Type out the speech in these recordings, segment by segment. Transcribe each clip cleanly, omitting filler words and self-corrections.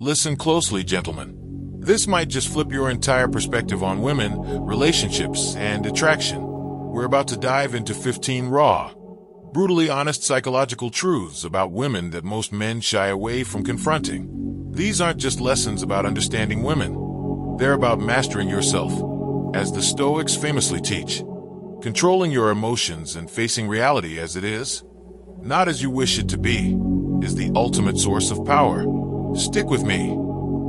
Listen closely, gentlemen. This might just flip your entire perspective on women, relationships, and attraction. We're about to dive into 15 raw, brutally honest psychological truths about women that most men shy away from confronting. These aren't just lessons about understanding women. They're about mastering yourself, as the Stoics famously teach. Controlling your emotions and facing reality as it is, not as you wish it to be, is the ultimate source of power. Stick with me.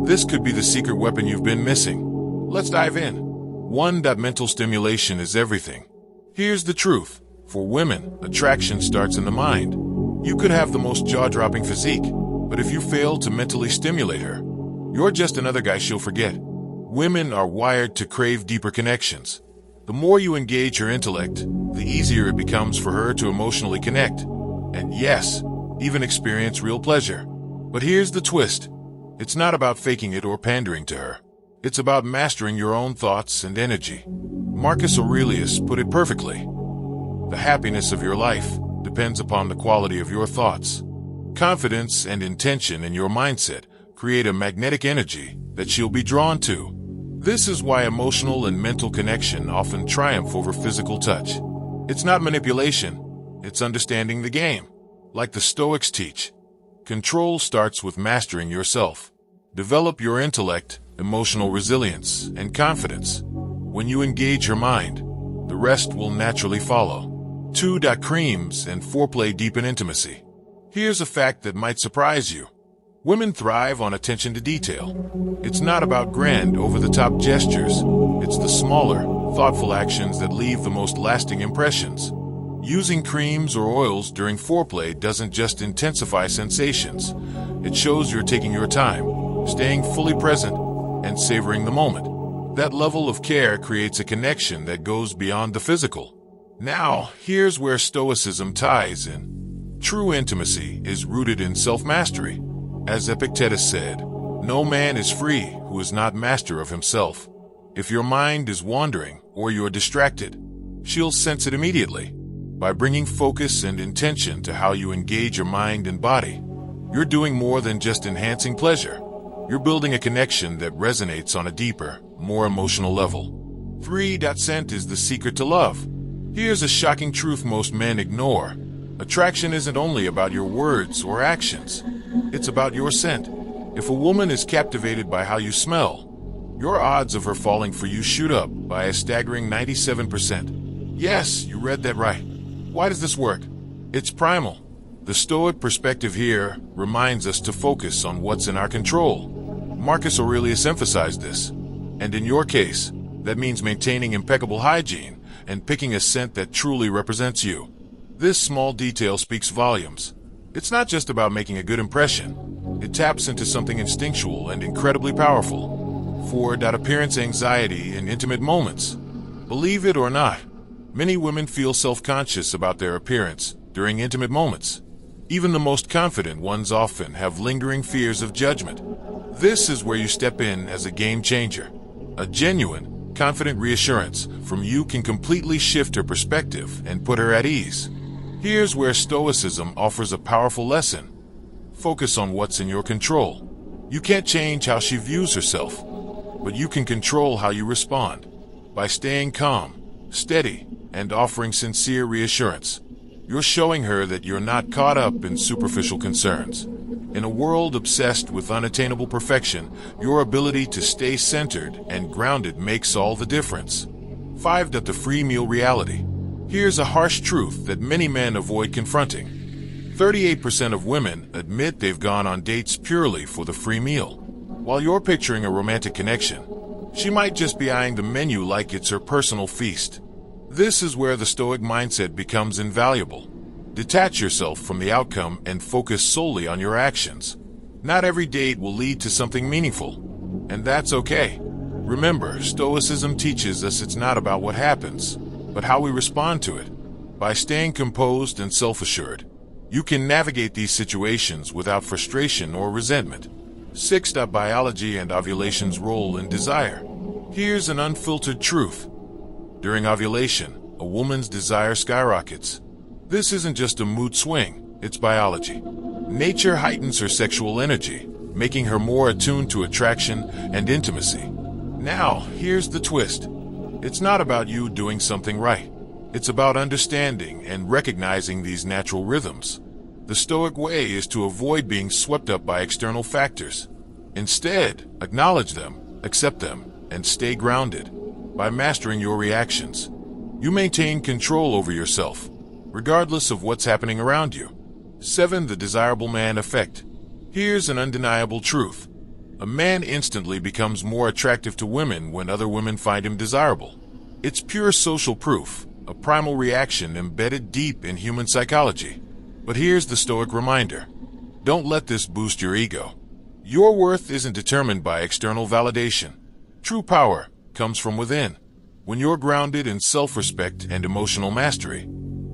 This could be the secret weapon you've been missing. Let's dive in. 1. Mental stimulation is everything. Here's the truth. For women, attraction starts in the mind. You could have the most jaw-dropping physique, but if you fail to mentally stimulate her, you're just another guy she'll forget. Women are wired to crave deeper connections. The more you engage her intellect, the easier it becomes for her to emotionally connect. And yes, even experience real pleasure. But here's the twist. It's not about faking it or pandering to her. It's about mastering your own thoughts and energy. Marcus Aurelius put it perfectly. The happiness of your life depends upon the quality of your thoughts. Confidence and intention in your mindset create a magnetic energy that she'll be drawn to. This is why emotional and mental connection often triumph over physical touch. It's not manipulation, it's understanding the game. Like the Stoics teach, control starts with mastering yourself. Develop your intellect, emotional resilience, and confidence. When you engage your mind, the rest will naturally follow. 2. Creams and foreplay deepen intimacy. Here's a fact that might surprise you. Women thrive on attention to detail. It's not about grand, over-the-top gestures. It's the smaller, thoughtful actions that leave the most lasting impressions. Using creams or oils during foreplay doesn't just intensify sensations. It shows you're taking your time, staying fully present, and savoring the moment. That level of care creates a connection that goes beyond the physical. Now, here's where Stoicism ties in. True intimacy is rooted in self-mastery. As Epictetus said, no man is free who is not master of himself. If your mind is wandering or you're distracted, she'll sense it immediately. By bringing focus and intention to how you engage your mind and body, you're doing more than just enhancing pleasure. You're building a connection that resonates on a deeper, more emotional level. 3. Scent is the secret to love. Here's a shocking truth most men ignore. Attraction isn't only about your words or actions. It's about your scent. If a woman is captivated by how you smell, your odds of her falling for you shoot up by a staggering 97%. Yes, you read that right. Why does this work? It's primal. The Stoic perspective here reminds us to focus on what's in our control. Marcus Aurelius emphasized this. And in your case, that means maintaining impeccable hygiene and picking a scent that truly represents you. This small detail speaks volumes. It's not just about making a good impression. It taps into something instinctual and incredibly powerful. 4. Appearance anxiety in intimate moments. Believe it or not, many women feel self-conscious about their appearance during intimate moments. Even the most confident ones often have lingering fears of judgment. This is where you step in as a game changer. A genuine, confident reassurance from you can completely shift her perspective and put her at ease. Here's where Stoicism offers a powerful lesson. Focus on what's in your control. You can't change how she views herself, but you can control how you respond. By staying calm, steady, and offering sincere reassurance, you're showing her that you're not caught up in superficial concerns. In a world obsessed with unattainable perfection, your ability to stay centered and grounded makes all the difference. 5. The free meal reality. Here's a harsh truth that many men avoid confronting. 38% of women admit they've gone on dates purely for the free meal. While you're picturing a romantic connection, she might just be eyeing the menu like it's her personal feast. This is where the Stoic mindset becomes invaluable. Detach yourself from the outcome and focus solely on your actions. Not every date will lead to something meaningful, and that's okay. Remember, Stoicism teaches us it's not about what happens, but how we respond to it. By staying composed and self-assured, you can navigate these situations without frustration or resentment. 6. Biology and ovulation's role in desire. Here's an unfiltered truth. During ovulation, a woman's desire skyrockets. This isn't just a mood swing, it's biology. Nature heightens her sexual energy, making her more attuned to attraction and intimacy. Now, here's the twist. It's not about you doing something right. It's about understanding and recognizing these natural rhythms. The Stoic way is to avoid being swept up by external factors. Instead, acknowledge them, accept them, and stay grounded. By mastering your reactions, you maintain control over yourself, regardless of what's happening around you. 7. The desirable man effect. Here's an undeniable truth. A man instantly becomes more attractive to women when other women find him desirable. It's pure social proof, a primal reaction embedded deep in human psychology. But here's the Stoic reminder. Don't let this boost your ego. Your worth isn't determined by external validation. True power comes from within. When you're grounded in self-respect and emotional mastery,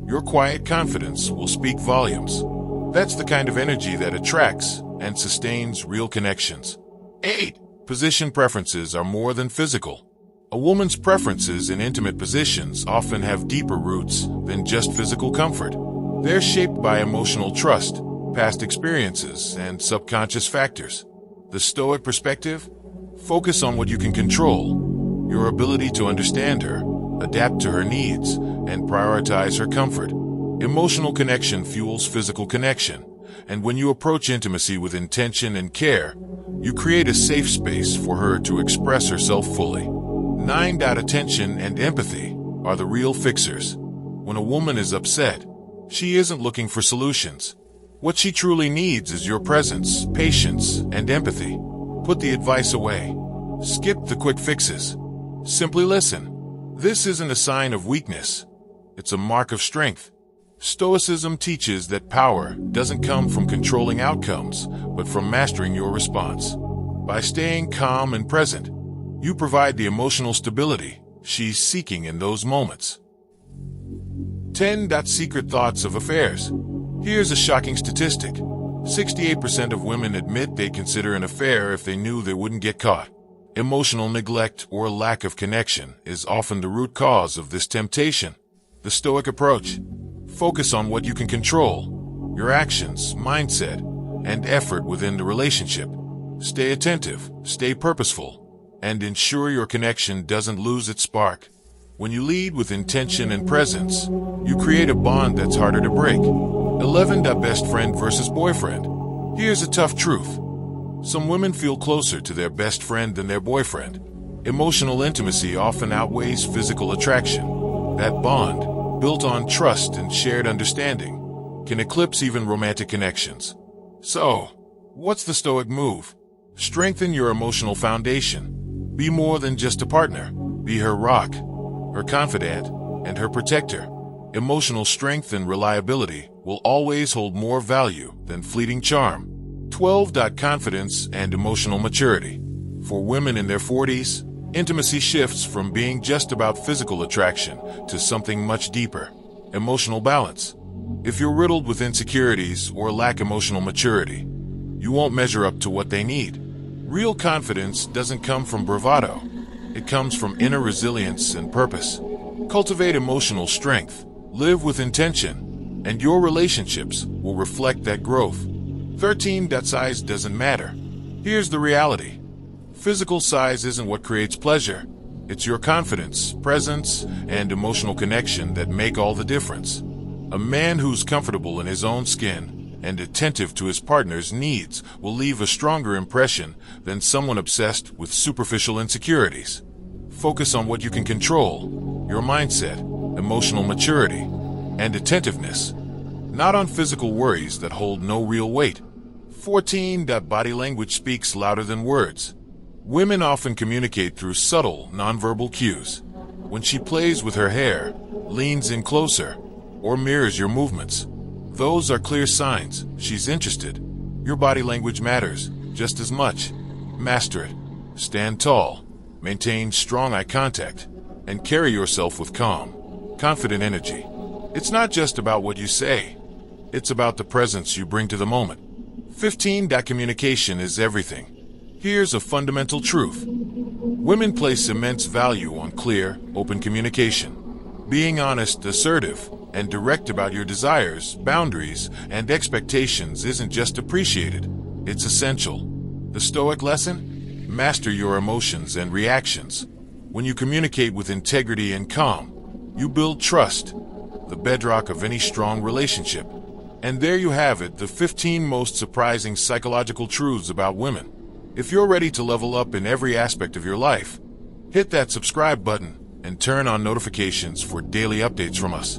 your quiet confidence will speak volumes. That's the kind of energy that attracts and sustains real connections. 8. Position preferences are more than physical. A woman's preferences in intimate positions often have deeper roots than just physical comfort. They're shaped by emotional trust, past experiences, and subconscious factors. The Stoic perspective? Focus on what you can control, your ability to understand her, adapt to her needs, and prioritize her comfort. Emotional connection fuels physical connection, and when you approach intimacy with intention and care, you create a safe space for her to express herself fully. 9. Attention and empathy are the real fixers. When a woman is upset, she isn't looking for solutions. What she truly needs is your presence, patience, and empathy. Put the advice away. Skip the quick fixes. Simply listen. This isn't a sign of weakness. It's a mark of strength. Stoicism teaches that power doesn't come from controlling outcomes, but from mastering your response. By staying calm and present, you provide the emotional stability she's seeking in those moments. 10. Secret thoughts of affairs. Here's a shocking statistic. 68% of women admit they'd consider an affair if they knew they wouldn't get caught. Emotional neglect or lack of connection is often the root cause of this temptation. The Stoic approach. Focus on what you can control, your actions, mindset, and effort within the relationship. Stay attentive, stay purposeful, and ensure your connection doesn't lose its spark. When you lead with intention and presence, you create a bond that's harder to break. 11. Best friend versus boyfriend. Here's a tough truth. Some women feel closer to their best friend than their boyfriend. Emotional intimacy often outweighs physical attraction. That bond, built on trust and shared understanding, can eclipse even romantic connections. So, what's the Stoic move? Strengthen your emotional foundation. Be more than just a partner. Be her rock, her confidant, and her protector. Emotional strength and reliability will always hold more value than fleeting charm. 12. Confidence and emotional maturity. For women in their 40s, intimacy shifts from being just about physical attraction to something much deeper, emotional balance. If you're riddled with insecurities or lack emotional maturity, you won't measure up to what they need. Real confidence doesn't come from bravado. It comes from inner resilience and purpose. Cultivate emotional strength, live with intention, and your relationships will reflect that growth. 13. Size doesn't matter. Here's the reality. Physical size isn't what creates pleasure. It's your confidence, presence, and emotional connection that make all the difference. A man who's comfortable in his own skin and attentive to his partner's needs will leave a stronger impression than someone obsessed with superficial insecurities. Focus on what you can control, your mindset, emotional maturity, and attentiveness, not on physical worries that hold no real weight. 14. Body language speaks louder than words. Women often communicate through subtle, nonverbal cues. When she plays with her hair, leans in closer, or mirrors your movements, those are clear signs she's interested. Your body language matters just as much. Master it. Stand tall, maintain strong eye contact, and carry yourself with calm, confident energy. It's not just about what you say. It's about the presence you bring to the moment. 15. Communication is everything. Here's a fundamental truth. Women place immense value on clear, open communication. Being honest, assertive, and direct about your desires, boundaries, and expectations isn't just appreciated. It's essential. The Stoic lesson? Master your emotions and reactions. When you communicate with integrity and calm, you build trust, the bedrock of any strong relationship. And there you have it, the 15 most surprising psychological truths about women. If you're ready to level up in every aspect of your life, hit that subscribe button and turn on notifications for daily updates from us.